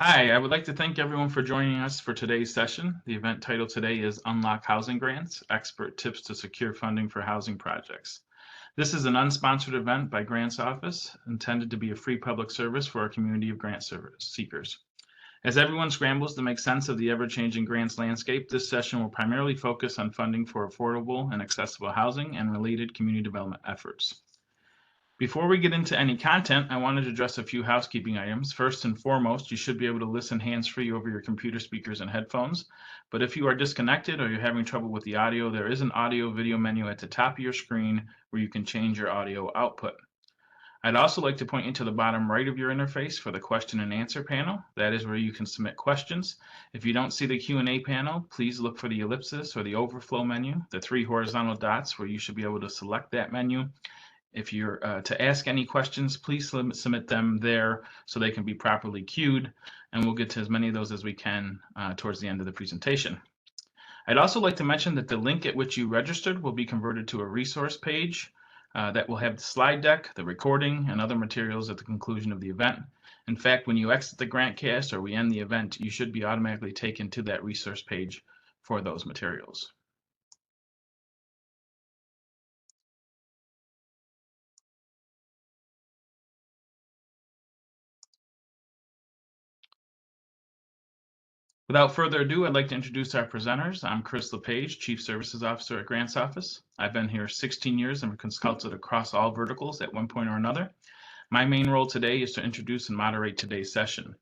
Hi, I would like to thank everyone for joining us for today's session. The event title today is Unlock Housing Grants, Expert Tips to Secure Funding for Housing Projects. This is an unsponsored event by Grants Office, intended to be a free public service for our community of grant seekers. As everyone scrambles to make sense of the ever-changing grants landscape, this session will primarily focus on funding for affordable and accessible housing and related community development efforts. Before we get into any content, I wanted to address a few housekeeping items. First and foremost, you should be able to listen hands-free over your computer speakers and headphones. But if you are disconnected or you're having trouble with the audio, there is an audio video menu at the top of your screen where you can change your audio output. I'd also like to point you to the bottom right of your interface for the question and answer panel. That is where you can submit questions. If you don't see the Q&A panel, please look for the ellipsis or the overflow menu, the three horizontal dots where you should be able to select that menu. If you're to ask any questions, please submit them there so they can be properly queued, and we'll get to as many of those as we can towards the end of the presentation. I'd also like to mention that the link at which you registered will be converted to a resource page that will have the slide deck, the recording, and other materials at the conclusion of the event. In fact, when you exit the GrantCast or we end the event, you should be automatically taken to that resource page for those materials. Without further ado, I'd like to introduce our presenters. I'm Chris LaPage, Chief Services Officer at Grants Office. I've been here 16 years and consulted across all verticals at one point or another. My main role today is to introduce and moderate today's session.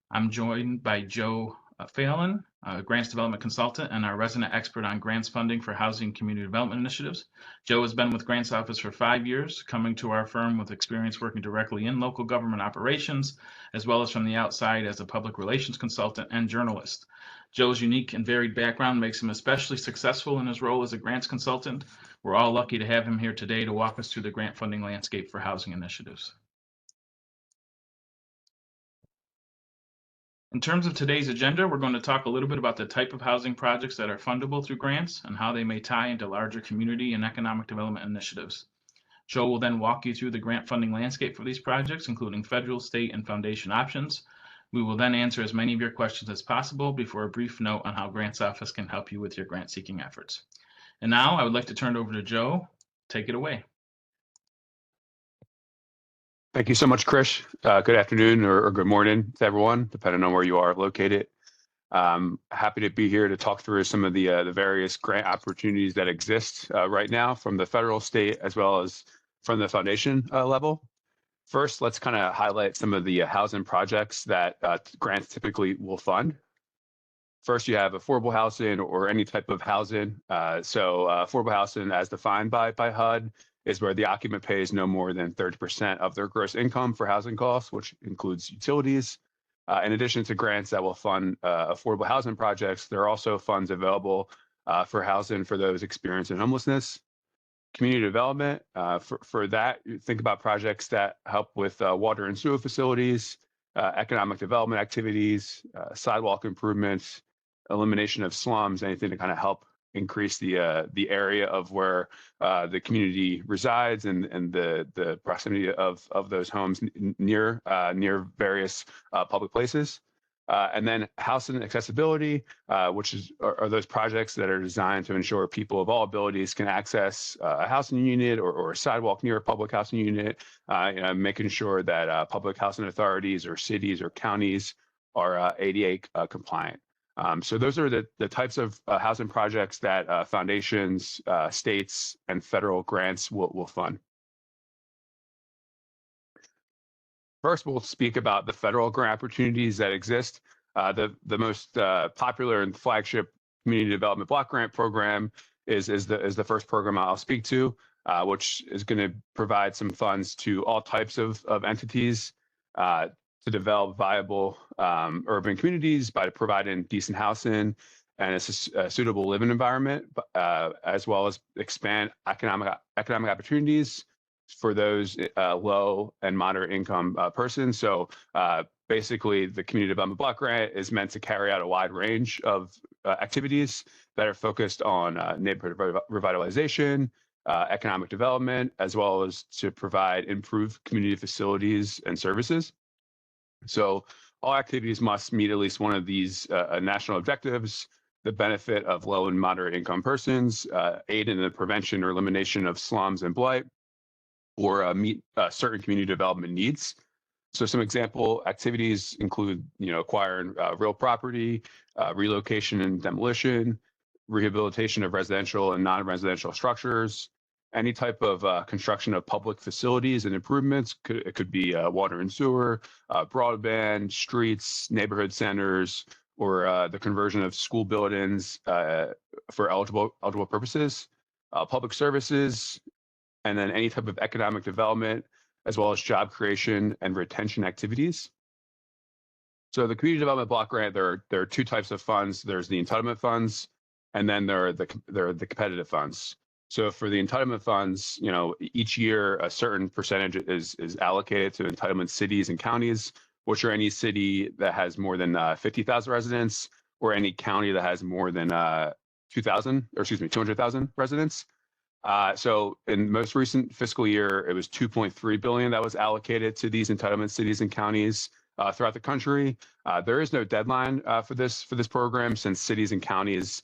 I'm joined by Joe Phelan, a grants development consultant and our resident expert on grants funding for housing and community development initiatives. Joe has been with Grants Office for 5 years, coming to our firm with experience working directly in local government operations, as well as from the outside as a public relations consultant and journalist. Joe's unique and varied background makes him especially successful in his role as a grants consultant. We're all lucky to have him here today to walk us through the grant funding landscape for housing initiatives. In terms of today's agenda, we're going to talk a little bit about the type of housing projects that are fundable through grants and how they may tie into larger community and economic development initiatives. Joe will then walk you through the grant funding landscape for these projects, including federal, state, and foundation options. We will then answer as many of your questions as possible before a brief note on how Grants Office can help you with your grant seeking efforts. And now I would like to turn it over to Joe. Take it away. Thank you so much, Chris. Good afternoon or good morning to everyone, depending on where you are located. Happy to be here to talk through some of the various grant opportunities that exist right now from the federal, state, as well as from the foundation level. First, let's kind of highlight some of the housing projects that grants typically will fund. First, you have affordable housing or any type of housing. Affordable housing, as defined by HUD, is where the occupant pays no more than 30% of their gross income for housing costs, which includes utilities. In addition to grants that will fund affordable housing projects, there are also funds available for housing for those experiencing homelessness. Community development, for that, you think about projects that help with water and sewer facilities, economic development activities, sidewalk improvements, elimination of slums, anything to kind of help increase the area of where the community resides and the proximity of those homes near various public places. And then housing accessibility, which are those projects that are designed to ensure people of all abilities can access a housing unit or a sidewalk near a public housing unit, making sure that public housing authorities or cities or counties are ADA compliant. So those are the types of housing projects that foundations, states, and federal grants will fund. First, we'll speak about the federal grant opportunities that exist. The most popular and flagship community development block grant program is the first program I'll speak to, which is going to provide some funds to all types of entities to develop viable urban communities by providing decent housing and a suitable living environment, as well as expand economic opportunities for those low and moderate income persons. So basically, the community development block grant is meant to carry out a wide range of activities that are focused on neighborhood revitalization, economic development, as well as to provide improved community facilities and services. So all activities must meet at least one of these national objectives: the benefit of low and moderate income persons, aid in the prevention or elimination of slums and blight, or meet certain community development needs. So some example activities include, acquiring real property, relocation and demolition, rehabilitation of residential and non-residential structures, any type of construction of public facilities and improvements. It could be water and sewer, broadband, streets, neighborhood centers, or the conversion of school buildings for eligible purposes, public services, and then any type of economic development, as well as job creation and retention activities. So the community development block grant, there are two types of funds. There's the entitlement funds, and then there are the competitive funds. So for the entitlement funds, each year a certain percentage is allocated to entitlement cities and counties, which are any city that has more than 50,000 residents, or any county that has more than 200,000 residents. So in most recent fiscal year, it was $2.3 billion that was allocated to these entitlement cities and counties throughout the country. There is no deadline for this program, since cities and counties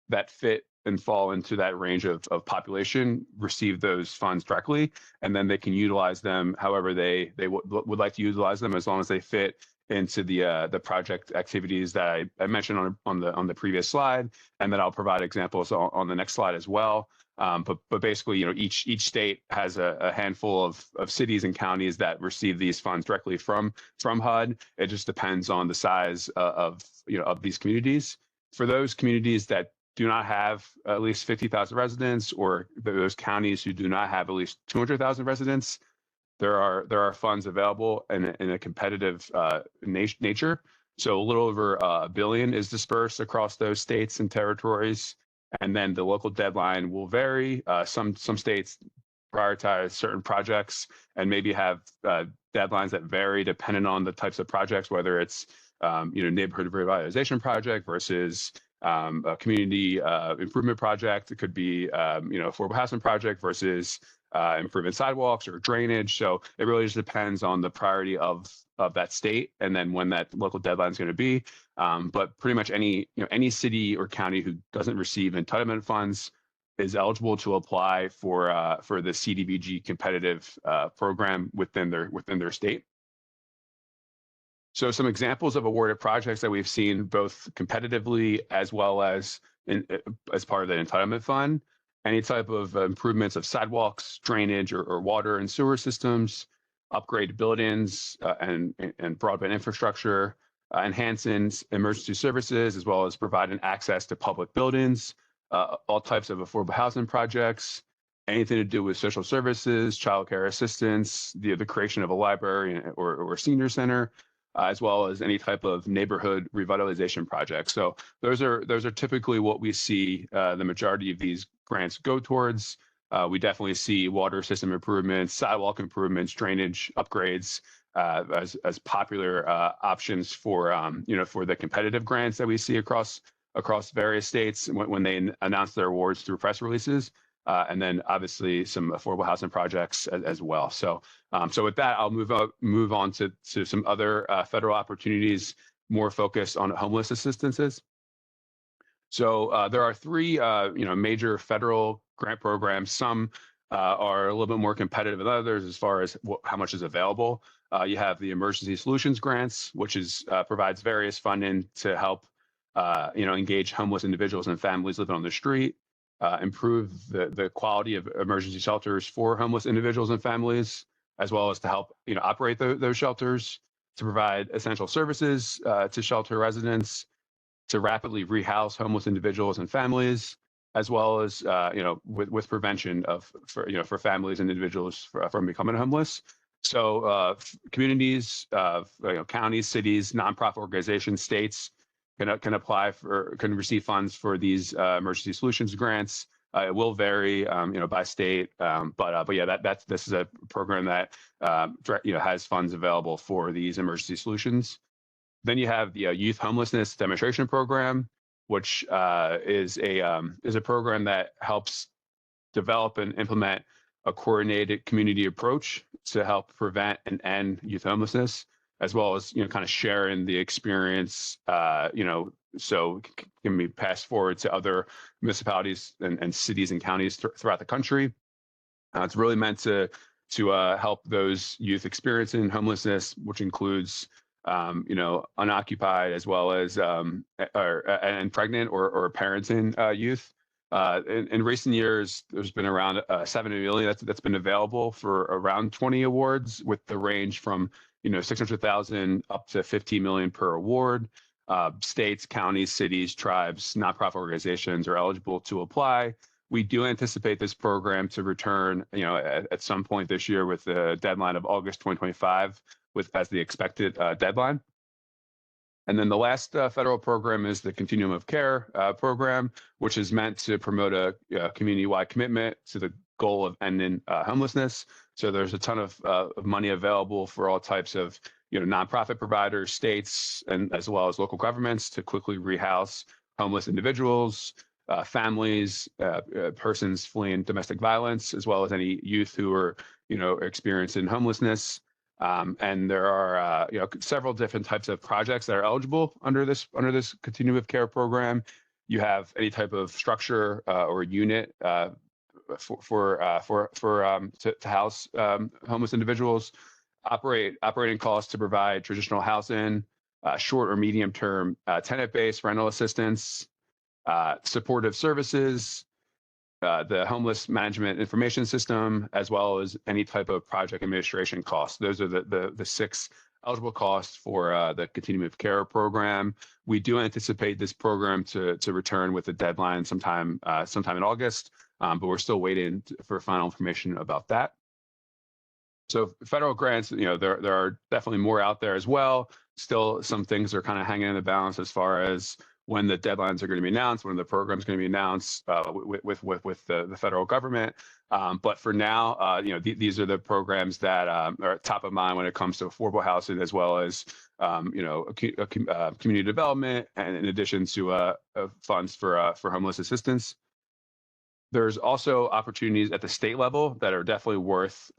that fit and fall into that range of population receive those funds directly, and then they can utilize them however they would like to utilize them, as long as they fit into the project activities that I mentioned on the previous slide, and then I'll provide examples on the next slide as well. But basically, each state has a handful of cities and counties that receive these funds directly from HUD. It just depends on the size of these communities. For those communities that do not have at least 50,000 residents, or those counties who do not have at least 200,000 residents, there are funds available in a competitive nature. So a little over $1 billion is dispersed across those states and territories. And then the local deadline will vary. Some states prioritize certain projects and maybe have deadlines that vary depending on the types of projects, whether it's neighborhood revitalization project versus a community improvement project. It could be affordable housing project versus improvement sidewalks or drainage. So it really just depends on the priority of that state, and then when that local deadline is going to be. But pretty much any city or county who doesn't receive entitlement funds is eligible to apply for the CDBG competitive program within their state. So some examples of awarded projects that we've seen both competitively as well as as part of the entitlement fund: any type of improvements of sidewalks, drainage, or water and sewer systems, upgrade buildings and broadband infrastructure, enhancing emergency services, as well as providing access to public buildings, all types of affordable housing projects, anything to do with social services, childcare assistance, the creation of a library or senior center, as well as any type of neighborhood revitalization project. So those are typically what we see the majority of these grants go towards. We definitely see water system improvements, sidewalk improvements, drainage upgrades as popular options for for the competitive grants that we see across various states when they announce their awards through press releases. And then obviously some affordable housing projects as well. So with that, I'll move on to some other federal opportunities more focused on homeless assistances. So there are three major federal grant programs. Some are a little bit more competitive than others as far as how much is available. You have the Emergency Solutions Grants, which provides various funding to help engage homeless individuals and families living on the street, improve the quality of emergency shelters for homeless individuals and families, as well as to help operate those shelters, to provide essential services to shelter residents, to rapidly rehouse homeless individuals and families, as well as with prevention for families and individuals from becoming homeless. So communities, counties, cities, nonprofit organizations, states can receive funds for these emergency solutions grants. It will vary, by state, but yeah, this is a program that has funds available for these emergency solutions. Then you have the Youth Homelessness Demonstration Program, which is a program that helps develop and implement a coordinated community approach to help prevent and end youth homelessness. as well as, kind of sharing the experience, so it can be passed forward to other municipalities and cities and counties throughout the country. It's really meant to help those youth experiencing homelessness, which includes unoccupied as well as and pregnant or parenting youth. In recent years, there's been around 70 million that's been available for around 20 awards, with the range from 600,000 up to 15 million per award. States, counties, cities, tribes, nonprofit organizations are eligible to apply. We do anticipate this program to return, at some point this year, with the deadline of August 2025, as the expected deadline. And then the last federal program is the Continuum of Care program, which is meant to promote a community-wide commitment to the goal of ending homelessness. So there's a ton of money available for all types of nonprofit providers, states, and as well as local governments to quickly rehouse homeless individuals, families, persons fleeing domestic violence, as well as any youth who are experiencing homelessness. And there are several different types of projects that are eligible under this Continuum of Care program. You have any type of structure or unit to house homeless individuals, operating costs to provide traditional housing, short or medium term tenant-based rental assistance, supportive services, the homeless management information system, as well as any type of project administration costs. Those are the 6 eligible costs for the Continuum of Care program. We do anticipate this program to return with a deadline sometime in August, but we're still waiting for final information about that. So federal grants, there are definitely more out there as well. Still, some things are kind of hanging in the balance as far as when the deadlines are going to be announced, when the program is going to be announced with the federal government. But for now, these are the programs that are top of mind when it comes to affordable housing, as well as community development, and in addition to funds for homeless assistance. There's also opportunities at the state level that are definitely worth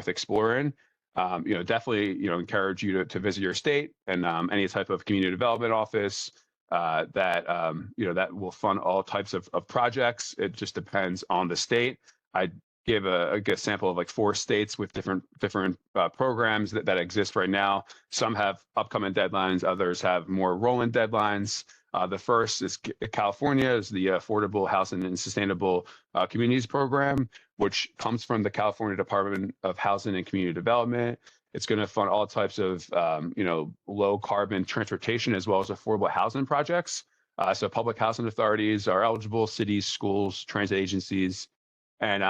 exploring. Definitely encourage you to visit your state and any type of community development office that will fund all types of projects. It just depends on the state. I gave a good sample of like 4 states with different programs that exist right now. Some have upcoming deadlines, others have more rolling deadlines. The first is California, is the Affordable Housing and Sustainable Communities Program, which comes from the California Department of Housing and Community Development. It's going to fund all types of, low carbon transportation as well as affordable housing projects. So public housing authorities are eligible, cities, schools, transit agencies. And,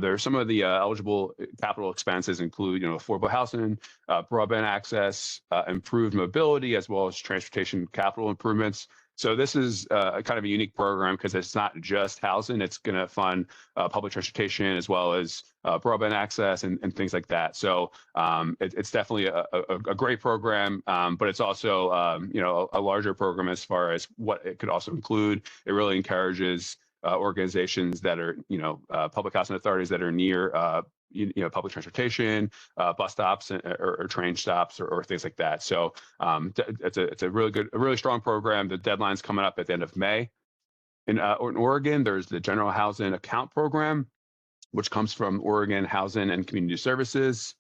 there are some of the eligible capital expenses include, affordable housing, broadband access, improved mobility, as well as transportation capital improvements. So this is kind of a unique program because it's not just housing. It's going to fund public transportation as well as broadband access and things like that. So it's definitely a great program, but it's also a larger program as far as what it could also include. It really encourages organizations that are public housing authorities that are near public transportation, bus stops or train stops or things like that. So it's a really strong program. The deadline's coming up at the end of May. In Oregon, there's the General Housing Account Program, which comes from Oregon Housing and Community Services.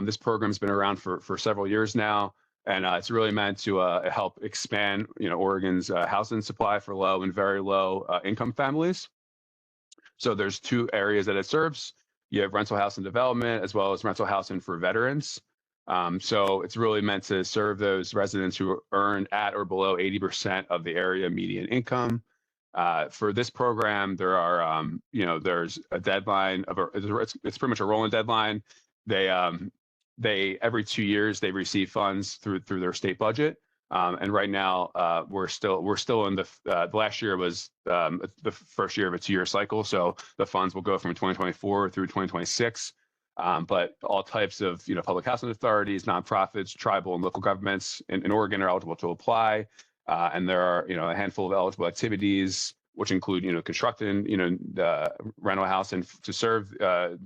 This program's been around for several years now, and it's really meant to help expand Oregon's housing supply for low and very low income families. So there's 2 areas that it serves. You have rental housing development as well as rental housing for veterans. So it's really meant to serve those residents who earn at or below 80% of the area median income. For this program, there are, there's a deadline it's pretty much a rolling deadline. They every 2 years they receive funds through their state budget. And right now, we're still in the last year was the first year of a 2-year cycle. So the funds will go from 2024 through 2026. But all types of public housing authorities, nonprofits, tribal and local governments in Oregon are eligible to apply. And there are a handful of eligible activities, which include constructing the rental housing to serve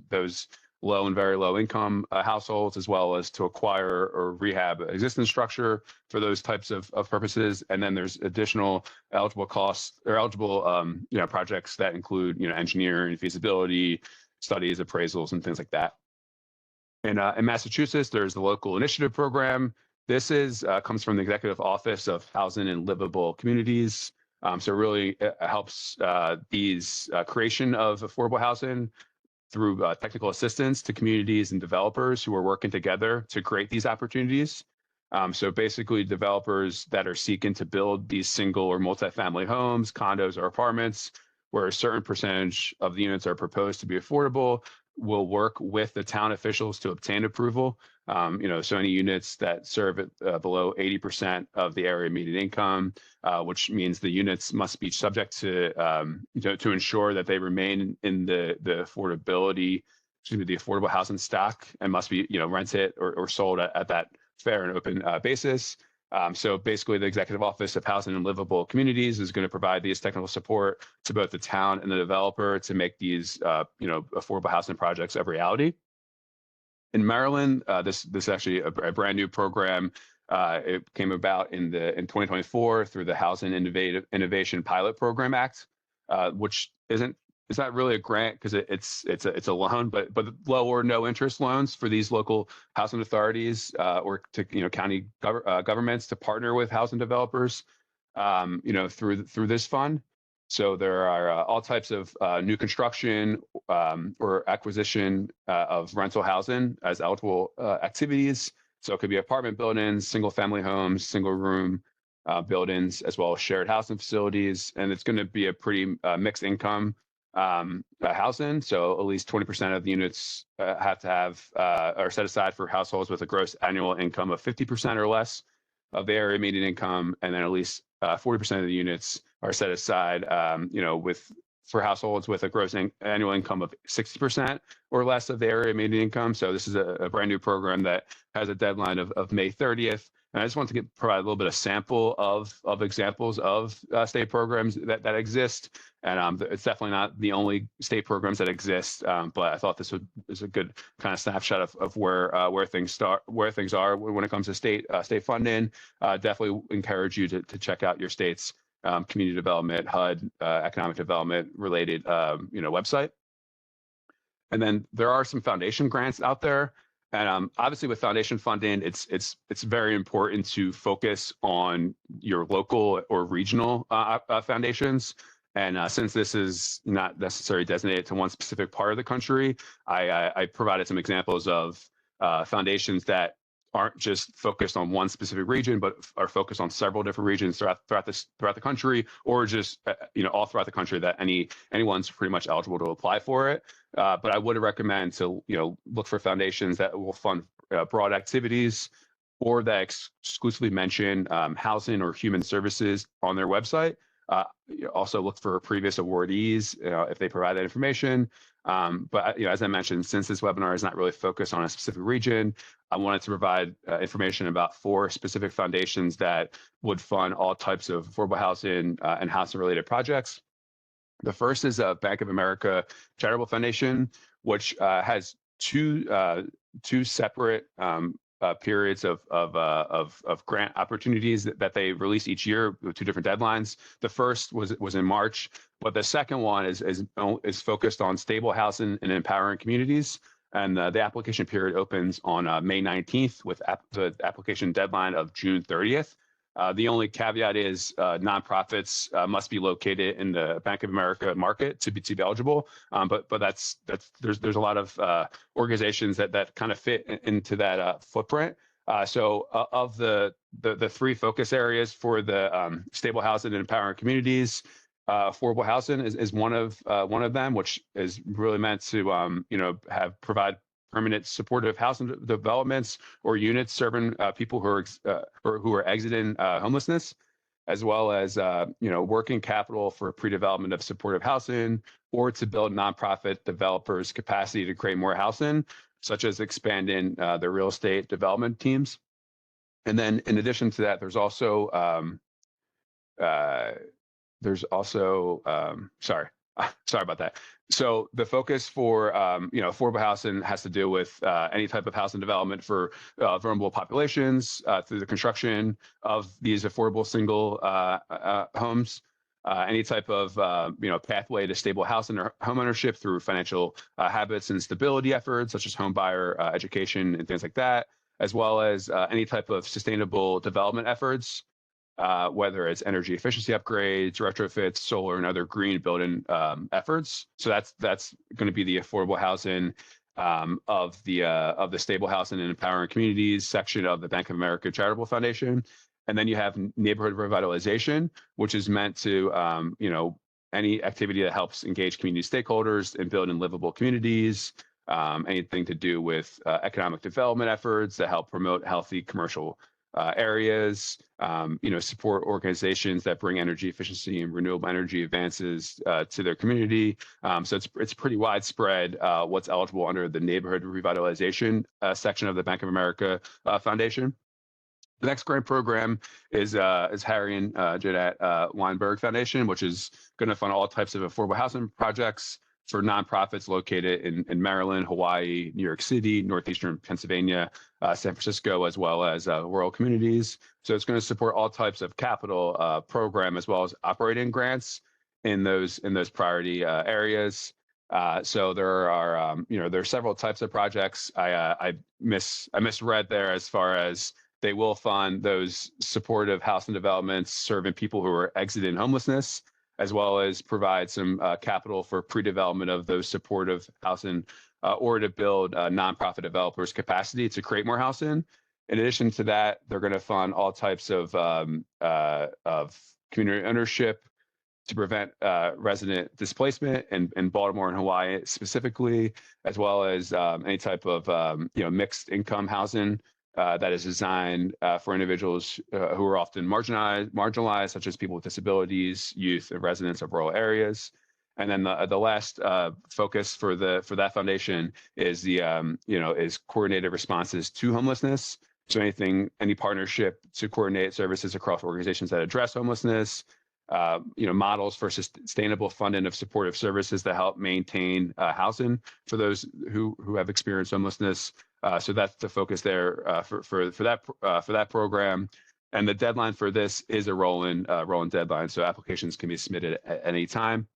those low and very low income households, as well as to acquire or rehab existing structure for those types of purposes. And then there's additional eligible costs or eligible projects that include engineering, feasibility studies, appraisals, and things like that. In Massachusetts, there's the local initiative program. This comes from the Executive Office of Housing and Livable Communities. So it really helps these creation of affordable housing through technical assistance to communities and developers who are working together to create these opportunities. So basically, developers that are seeking to build these single or multifamily homes, condos, or apartments, where a certain percentage of the units are proposed to be affordable, will work with the town officials to obtain approval. So any units that serve at below 80% of the area median income, which means the units must be subject to ensure that they remain in the affordable housing stock, and must be rented or sold at that fair and open basis. So basically, the Executive Office of Housing and Livable Communities is going to provide these technical support to both the town and the developer to make these affordable housing projects a reality. In Maryland, this is actually a brand new program. It came about in 2024 through the Housing Innovation Pilot Program Act, which it's not really a grant because it's a loan, but low or no interest loans for these local housing authorities or to county governments to partner with housing developers through this fund. So there are all types of new construction or acquisition of rental housing as eligible activities. So it could be apartment buildings, single family homes, single room buildings, as well as shared housing facilities. And it's going to be a pretty mixed income housing. So at least 20% of the units have to have are set aside for households with a gross annual income of 50% or less of the area median income, and then at least 40% of the units are set aside, for households with a gross annual income of 60% or less of the area median income. So this is a brand new program that has a deadline of May 30th. And I just want to provide a little bit of sample of examples of state programs that exist. And it's definitely not the only state programs that exist, but I thought this is a good kind of snapshot of where things are when it comes to state funding. Definitely encourage you to check out your state's community development, HUD, economic development related website. And then there are some foundation grants out there. And obviously, with foundation funding, it's very important to focus on your local or regional foundations. And since this is not necessarily designated to one specific part of the country, I provided some examples of foundations that aren't just focused on one specific region, but are focused on several different regions throughout the country, or just all throughout the country that anyone's pretty much eligible to apply for it. But I would recommend to look for foundations that will fund broad activities, or that exclusively mention housing or human services on their website. Also look for previous awardees if they provide that information. But as I mentioned, since this webinar is not really focused on a specific region, I wanted to provide information about 4 specific foundations that would fund all types of affordable housing and housing-related projects. The first is a Bank of America Charitable Foundation, which has two separate periods of grant opportunities that they release each year with 2 different deadlines. The first was in March, but the second one is focused on stable housing and empowering communities. And the application period opens on May 19th with the application deadline of June 30th. The only caveat is nonprofits must be located in the Bank of America market to be eligible. But there's a lot of organizations that kind of fit into that footprint. So of the 3 focus areas for the stable housing and empowering communities, affordable housing is one of them, which is really meant to provide permanent supportive housing developments or units serving people who are exiting homelessness, as well as working capital for pre-development of supportive housing, or to build nonprofit developers' capacity to create more housing, such as expanding their real estate development teams. And then, in addition to that, there's also Sorry about that. So the focus for affordable housing has to do with any type of housing development for vulnerable populations through the construction of these affordable single homes. Any type of pathway to stable housing or home ownership through financial habits and stability efforts, such as home buyer education and things like that, as well as any type of sustainable development efforts, whether it's energy efficiency upgrades, retrofits, solar, and other green building efforts. So that's going to be the affordable housing of the stable housing and empowering communities section of the Bank of America Charitable Foundation. And then you have neighborhood revitalization, which is meant to any activity that helps engage community stakeholders in building livable communities. Anything to do with economic development efforts that help promote healthy commercial areas, support organizations that bring energy efficiency and renewable energy advances to their community. So it's pretty widespread what's eligible under the neighborhood revitalization section of the Bank of America Foundation. The next grant program is Harry and Jeanette Weinberg Foundation, which is going to fund all types of affordable housing projects for nonprofits located in Maryland, Hawaii, New York City, Northeastern Pennsylvania, San Francisco, as well as rural communities. So it's going to support all types of capital program as well as operating grants in those priority areas. So there are there are several types of projects. I misread there as far as they will fund those supportive housing developments serving people who are exiting homelessness, as well as provide some capital for pre-development of those supportive housing or to build nonprofit developers' capacity to create more housing. In addition to that, they're going to fund all types of community ownership to prevent resident displacement in Baltimore and Hawaii specifically, as well as any type of mixed income housing that is designed for individuals who are often marginalized, such as people with disabilities, youth, and residents of rural areas. And then the last focus for that foundation is is coordinated responses to homelessness. So any partnership to coordinate services across organizations that address homelessness, models for sustainable funding of supportive services that help maintain housing for those who have experienced homelessness. So that's the focus there for that program. And the deadline for this is a rolling deadline, so applications can be submitted at any time.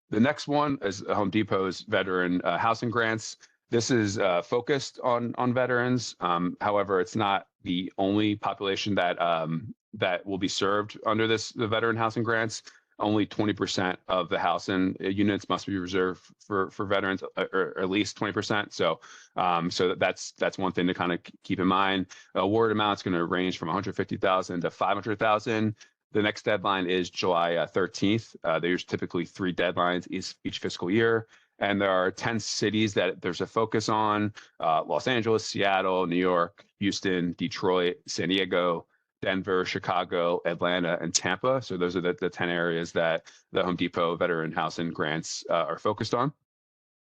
The next one is Home Depot's veteran housing grants. This is focused on veterans. However, it's not the only population that will be served under the veteran housing grants. Only 20% of the housing units must be reserved for veterans, or at least 20%. So that's one thing to kind of keep in mind. Award amount's going to range from $150,000 to $500,000. The next deadline is July 13th. There's typically 3 deadlines each fiscal year. And there are 10 cities that there's a focus on: Los Angeles, Seattle, New York, Houston, Detroit, San Diego, Denver, Chicago, Atlanta, and Tampa. So those are the 10 areas that the Home Depot veteran housing grants are focused on.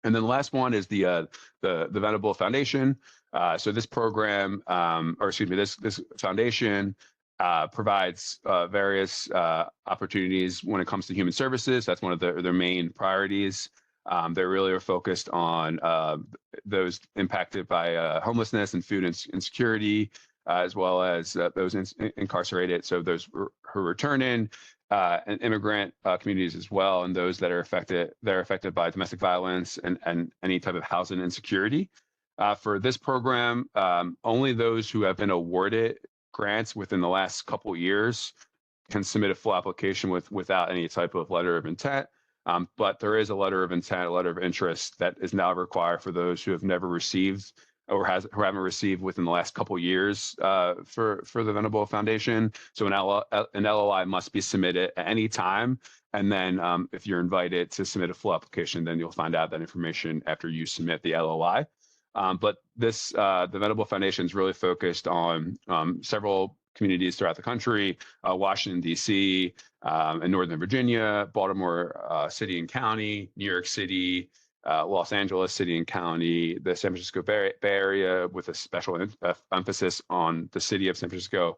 And then the last one is the Venable Foundation. So this program, this foundation provides various opportunities when it comes to human services. That's one of their main priorities. They really are focused on those impacted by homelessness and food insecurity, as well as those incarcerated. So those who return in, and immigrant communities as well, and those that are affected by domestic violence and any type of housing insecurity. For this program, only those who have been awarded grants within the last couple years can submit a full application without any type of letter of intent. But there is a letter of intent, a letter of interest that is now required for those who have never received or who haven't received within the last couple years for the Venable Foundation. So an LOI must be submitted at any time. And then if you're invited to submit a full application, then you'll find out that information after you submit the LOI. But the Venable Foundation is really focused on several communities throughout the country: Washington, D.C., and Northern Virginia, Baltimore City and County, New York City, Los Angeles City and County, the San Francisco Bay Area, with a special emphasis on the city of San Francisco,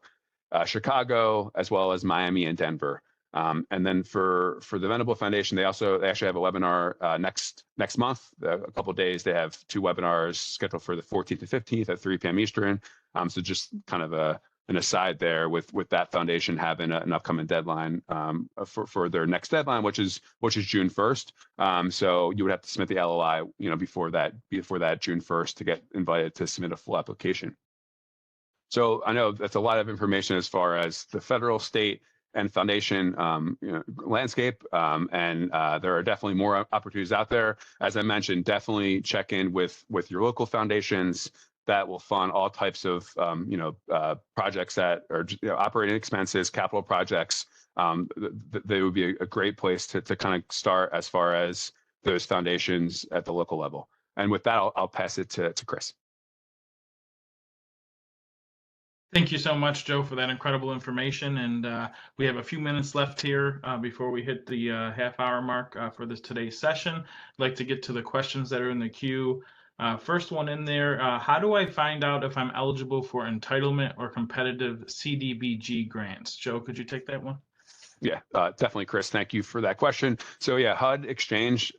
Chicago, as well as Miami and Denver. And then for the Venable Foundation, they actually have a webinar next month. A couple of days, they have 2 webinars scheduled for the 14th and 15th at 3 p.m. Eastern. So just kind of an aside there with that foundation having an upcoming deadline for their next deadline, which is June 1st. So you would have to submit the LOI, before that June 1st to get invited to submit a full application. So I know that's a lot of information as far as the federal, state, and foundation landscape, and there are definitely more opportunities out there. As I mentioned, definitely check in with your local foundations that will fund all types of projects that are operating expenses, capital projects. They would be a great place to kind of start as far as those foundations at the local level. And with that, I'll pass it to Chris. Thank you so much, Joe, for that incredible information. And we have a few minutes left here before we hit the half-hour mark for today's session. I'd like to get to the questions that are in the queue. First one in there, how do I find out if I'm eligible for entitlement or competitive CDBG grants? Joe, could you take that one? Yeah, definitely, Chris. Thank you for that question. So yeah, HUD Exchange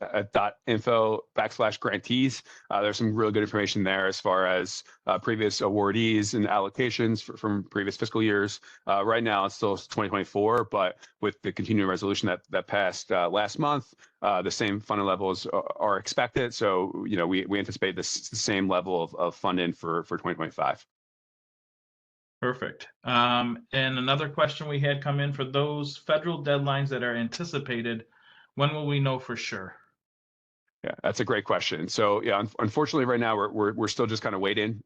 .info/grantees. There's some really good information there as far as previous awardees and allocations from previous fiscal years. Right now, it's still 2024, but with the continuing resolution that passed last month, the same funding levels are expected. So we anticipate the same level of funding for 2025. Perfect. And another question we had come in, for those federal deadlines that are anticipated, when will we know for sure? Yeah, that's a great question. So yeah, unfortunately, right now we're still just kind of waiting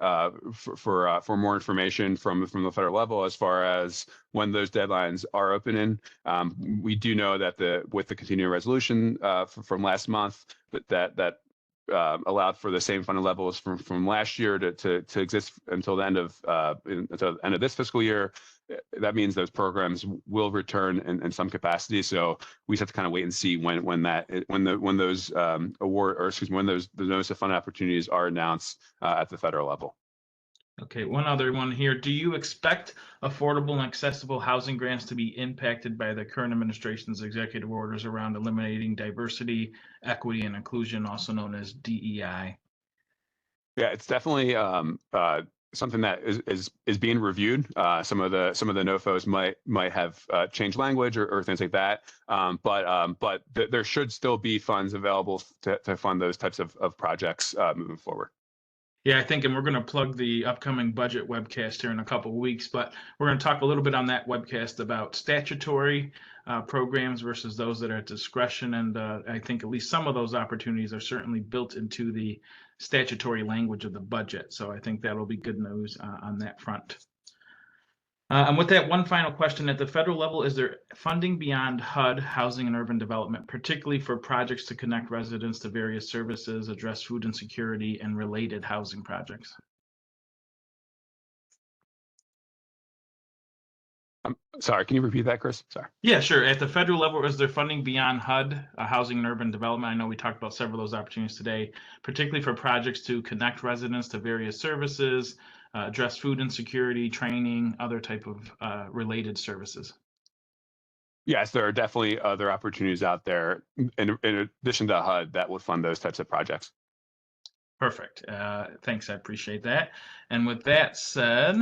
for more information from the federal level as far as when those deadlines are opening. We do know that with the continuing resolution from last month that allowed for the same funding levels from last year to exist until the end of this fiscal year. That means those programs will return in some capacity. So we just have to kind of wait and see when those the notice of fund opportunities are announced at the federal level. Okay, one other one here. Do you expect affordable and accessible housing grants to be impacted by the current administration's executive orders around eliminating diversity, equity, and inclusion, also known as DEI? Yeah, it's definitely something that is being reviewed. Some of the NOFOs might have changed language or things like that. But there should still be funds available to fund those types of projects moving forward. Yeah, I think, and we're going to plug the upcoming budget webcast here in a couple of weeks, but we're going to talk a little bit on that webcast about statutory programs versus those that are at discretion. And I think at least some of those opportunities are certainly built into the statutory language of the budget. So I think that'll be good news on that front. And with that, one final question. At the federal level, is there funding beyond HUD, Housing and Urban Development, particularly for projects to connect residents to various services, address food insecurity, and related housing projects? Sorry, can you repeat that, Chris? Sorry. Yeah, sure. At the federal level, is there funding beyond HUD, Housing and Urban Development? I know we talked about several of those opportunities today, particularly for projects to connect residents to various services, address food insecurity, training, other type of related services. Yes, there are definitely other opportunities out there in addition to HUD that would fund those types of projects. Perfect. Thanks. I appreciate that. And with that said,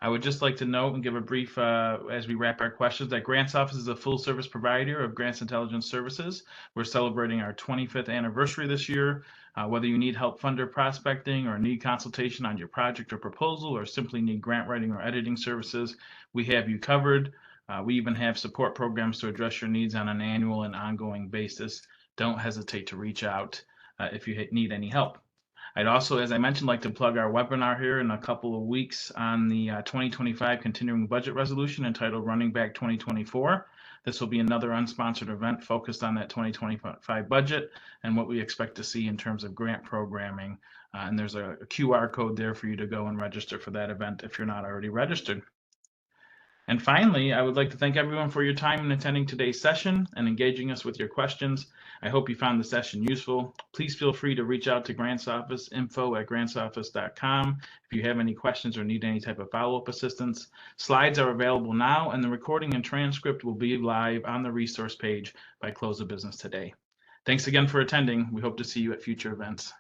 I would just like to note and give a brief, as we wrap our questions, that Grants Office is a full service provider of grants intelligence services. We're celebrating our 25th anniversary this year. Whether you need help funder prospecting or need consultation on your project or proposal, or simply need grant writing or editing services, we have you covered. We even have support programs to address your needs on an annual and ongoing basis. Don't hesitate to reach out if you need any help. I'd also, as I mentioned, like to plug our webinar here in a couple of weeks on the 2025 continuing budget resolution entitled Running Back 2024. This will be another unsponsored event focused on that 2025 budget and what we expect to see in terms of grant programming. And there's a QR code there for you to go and register for that event if you're not already registered. And finally, I would like to thank everyone for your time in attending today's session and engaging us with your questions. I hope you found the session useful. Please feel free to reach out to Grants Office, info@grantsoffice.com, if you have any questions or need any type of follow-up assistance. Slides are available now, and the recording and transcript will be live on the resource page by close of business today. Thanks again for attending. We hope to see you at future events.